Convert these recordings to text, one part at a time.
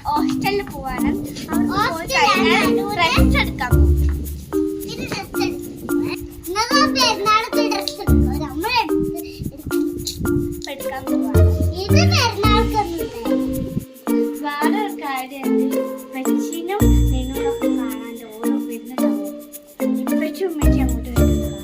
ഹോസ്റ്റലിൽ പോവാണ്. ഡ്രസ് എടുക്കാൻ പോകും. എടുക്കാൻ പോവാണ്. വേറെ ഒരു കാര്യമുണ്ട്. വെച്ചിനും നിന്നോടൊക്കെ കാണാണ്ട് ഓരോ വരുന്നുണ്ടാവും. ഇപ്പച്ചും ഉമ്മച്ചി അങ്ങോട്ട് വരുന്നത്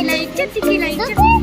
ലൈറ്റ് എത്തിക്ക്. ലൈറ്റ്